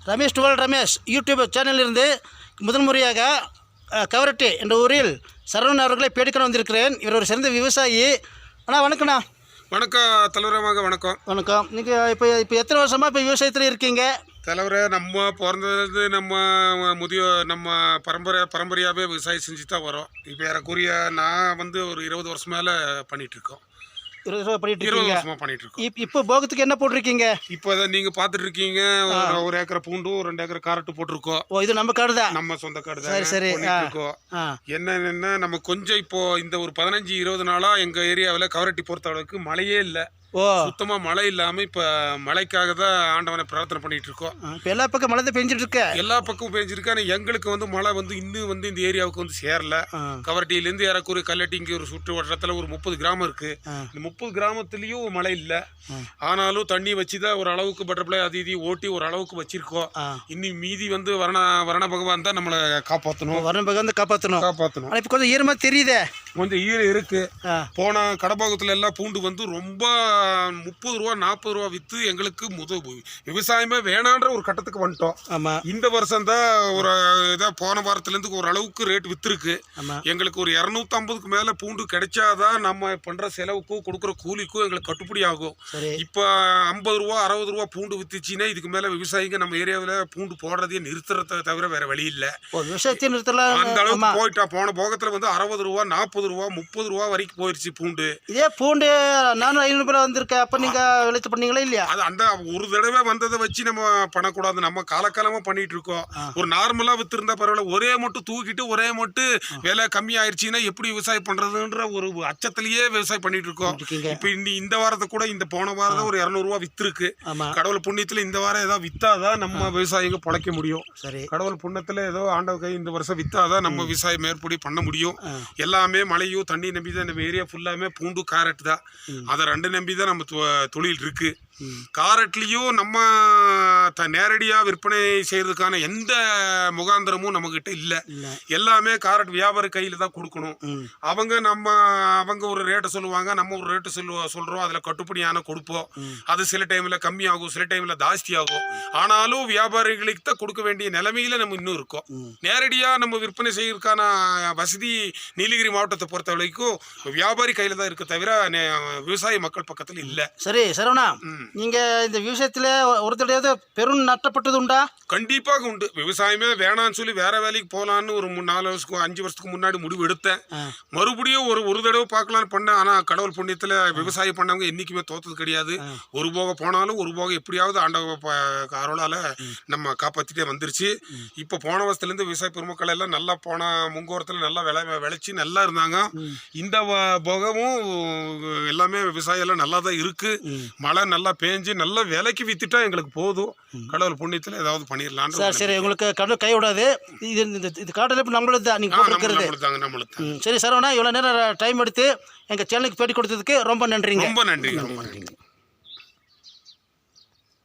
Ramesh twelve Ramesh YouTube சேனலிலிருந்து முதல் முறையாக கவரட்டி என்ற ஊரில் சரவணன் அவர்களை பேடிக்கணும் வந்திருக்கிறேன். இவர் ஒரு சிறந்த விவசாயி. அண்ணா வணக்கண்ணா. வணக்கம் தலைவரமாக. வணக்கம். வணக்கம். நீங்கள் இப்போ எத்தனை வருஷமாக இப்போ விவசாயத்தில் இருக்கீங்க? தலைவரை நம்ம பிறந்தது நம்ம பரம்பரையாகவே விவசாயம் செஞ்சு தான் வரோம். இப்போ ஏறக்குறைய நான் ஒரு 20 வருஷம் மேலே பண்ணிகிட்ருக்கோம். 20 வருஷம் பண்ணிட்டு 20 வருஷமாக பண்ணிகிட்ருக்கோம். இப்போ போகத்துக்கு என்ன போட்டிருக்கீங்க? இப்போ தான் நீங்கள் பார்த்துட்டு இருக்கீங்க. 1 ஏக்கரை பூண்டும் 2 ஏக்கரை காரட்டு போட்டிருக்கோம். ஓ, இது நம்ம காடு தான், நம்ம சொந்த காடு தான். சரி இருக்கோம். என்னென்னா நம்ம கொஞ்சம் இப்போ இந்த ஒரு 15-20 நாளாக எங்கள் ஏரியாவில் கவரட்டி பொறுத்த அளவுக்கு மழையே இல்லை. சுத்தமா மழை இல்லாம இப்ப மழைக்காக தான் ஆண்டவனை பிரார்த்தனை பண்ணிட்டு இருக்கோம். இப்ப எல்லா பக்கம் மழை தான் பெஞ்சிட்டு இருக்கு. எல்லா பக்கமும் பெஞ்சிருக்கு. ஆனா எங்களுக்கு மழை இன்னும் இந்த ஏரியாவுக்கு சேரல. கவரட்டியில இருந்து ஏறக்குறைய கல்லட்டி இங்க ஒரு சுற்று வட்டத்துல ஒரு 30 கிராமம் இருக்கு. இந்த 30 கிராமத்துலயும் மழை இல்ல. ஆனாலும் தண்ணி வச்சுதான் ஒரு அளவுக்கு பட்டர்ஃப்ளை அது இது ஓட்டி ஒரு அளவுக்கு வச்சிருக்கோம். இன்னும் மீதி வரண பகவான் தான் நம்மளை காப்பாற்றணும். வரண பகவான் காப்பாற்றணும். இப்ப கொஞ்சம் ஈரமா தெரியுதே. கொஞ்சம் ஈரம் இருக்கு. போன கடப்பாக்கத்துல எல்லாம் பூண்டு ரொம்ப 30 ரூபா 40 ரூபா வித்து எங்களுக்கு விவசாயமே வேணான்ற ஒரு கட்டத்துக்கு வந்துட்டோம். இந்த வருஷம் தான் ஒரு போன வாரத்துல இருந்து ஒரு அளவுக்கு ரேட் வித்துருக்கு. எங்களுக்கு ஒரு 250க்கு மேல பூண்டு கிடைச்சாதான் நம்ம பண்ற செலவுக்கும் கொடுக்குற கூலிக்கும் எங்களுக்கு கட்டுப்படி ஆகும். இப்ப 50 ரூபா 60 ரூபா பூண்டு வித்துச்சுன்னா இதுக்கு மேல விவசாயிங்க நம்ம ஏரியாவில பூண்டு போடுறதே நிறுத்துறத தவிர வேற வழி இல்ல. விவசாயத்தை நிறுத்தலாம் அந்த அளவுக்கு போயிட்டா. போன போகத்துல 60 ரூபா 40 ரூபா 30 ரூபா வரைக்கும் போயிருச்சு பூண்டு. இதே பூண்டு 400-500 ரூபாய் வந்திருக்கேன். அப்ப நீங்க விளைச்சு பண்ணீங்களா இல்லையா? அது அந்த ஒரு தடவை வந்ததை வச்சு நம்ம பண்ணக்கூடாது. நம்ம காலகாலமா பண்ணிட்டு இருக்கோம். ஒரு நார்மலா வித்து இருந்தா பரவாயில்ல. ஒரே மட்டும் தூக்கிட்டு ஒரே மட்டும் விலை கம்மி ஆயிடுச்சுன்னா எப்படி விவசாயம் பண்றதுன்ற ஒரு அச்சத்திலேயே விவசாயம் பண்ணிட்டு இருக்கோம். இப்ப இந்த வாரத்தை கூட இந்த போன வாரம் ஒரு 200 ரூபா வித்து இருக்கு. கடவுள் புண்ணியத்துல இந்த வாரம் ஏதாவது வித்தாதான் நம்ம விவசாயிங்க பொழைக்க முடியும். கடவுள் புண்ணியத்துல ஏதோ ஆண்டவ கை இந்த வருஷம் வித்தாதான் நம்ம விவசாயம் மேற்படி பண்ண முடியும். எல்லாமே மழையும் தண்ணி நம்பி தான் நம்ம ஏரியா ஃபுல்லாமே பூண்டு காரட் தான். அதை 2 நம்பி தான் நம்ம தொழில் இருக்கு. காரட்லயும் நம்ம நேரடியா விற்பனை செய்யறதுக்கான எந்த முகாந்திரமும் நம்ம கிட்ட இல்ல. எல்லாமே காரட் வியாபார கையில தான் கொடுக்கணும். அவங்க ஒரு ரேட்டை சொல்லுவாங்க, நம்ம ஒரு ரேட்டு சொல்றோம். அதுல கட்டுப்படியான கொடுப்போம். அது சில டைம்ல கம்மி ஆகும், சில டைம்ல ஜாஸ்தி ஆகும். ஆனாலும் வியாபாரிகளுக்கு தான் கொடுக்க வேண்டிய நிலைமையில நம்ம இன்னும் இருக்கோம். நேரடியா நம்ம விற்பனை செய்யறதுக்கான வசதி நீலகிரி மாவட்டத்தை பொறுத்த வரைக்கும் வியாபாரி கையில தான் இருக்க தவிர விவசாய மக்கள் பக்கத்துல இல்ல. சரி சரவணா, நீங்க இந்த விவசாயத்துல ஒரு தடவை பெரும் நட்டப்பட்டது உண்டா? கண்டிப்பாக உண்டு. விவசாயமே வேணான்னு சொல்லி வேற வேலைக்கு போகலான்னு ஒரு 4 வருஷத்துக்கு 5 வருஷத்துக்கு முன்னாடி முடிவு எடுத்தேன். மறுபடியும் ஒரு தடவை பார்க்கலான்னு பண்ணேன். ஆனா கடவுள் புண்ணியத்துல விவசாயம் பண்ணவங்க என்னைக்குமே தோத்தது கிடையாது. ஒரு போக போனாலும் ஒரு போக எப்படியாவது ஆண்டவ அருளால நம்ம காப்பாத்திட்டே வந்துருச்சு. இப்ப போன வருஷத்துல இருந்து விவசாய பெருமக்கள் எல்லாம் நல்லா போன முங்கோரத்துல நல்லா விளைச்சி நல்லா இருந்தாங்க. இந்த போகவும் எல்லாமே விவசாயம் எல்லாம் நல்லா தான் இருக்கு. மழை நல்லா பேஞ்சு நல்ல விலைக்கு வித்துட்டா எங்களுக்கு போதும். கடவுள் புண்ணியத்துல ஏதாவது பண்ணிடலாம். சரி, உங்களுக்கு கடவுள் கை விடாது. இது காட்டுல நம்மளுக்கு தான் நீங்க போட்டுக்கிறது. சரி சரவணா, இவ்வளவு நேரம் டைம் எடுத்து எங்க சேனலுக்கு பேட்டி கொடுத்ததுக்கு ரொம்ப நன்றிங்க. ரொம்ப நன்றி.